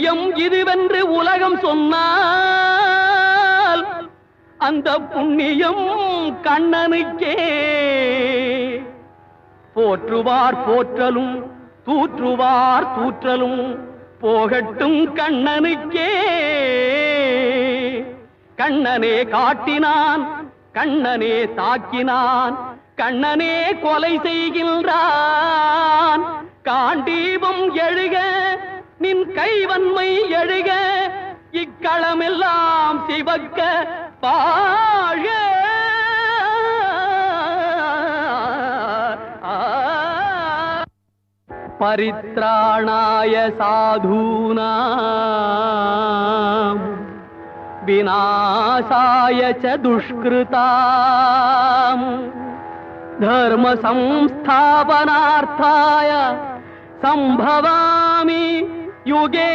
புண்ணியம் இதுவென்று உலகம் சொன்னால் அந்த புண்ணியம் கண்ணனுக்கே. போற்றுவார் போற்றலும் தூற்றுவார் தூற்றலும் போகட்டும் கண்ணனுக்கே. கண்ணனே காட்டினான், கண்ணனே தாக்கினான், கண்ணனே கொலை செய்கின்றான். காண்டீபம் எழுக நின் கைவன்மை எழுக, இக்களமெல்லாம் சிவக்க பாழ. பரித்ராணாய சாதூனாம் விநாசாய ச துஷ்கிருதாம் தர்ம சம்ஸ்தாபனார்த்தாய சம்பவாமி யுகே.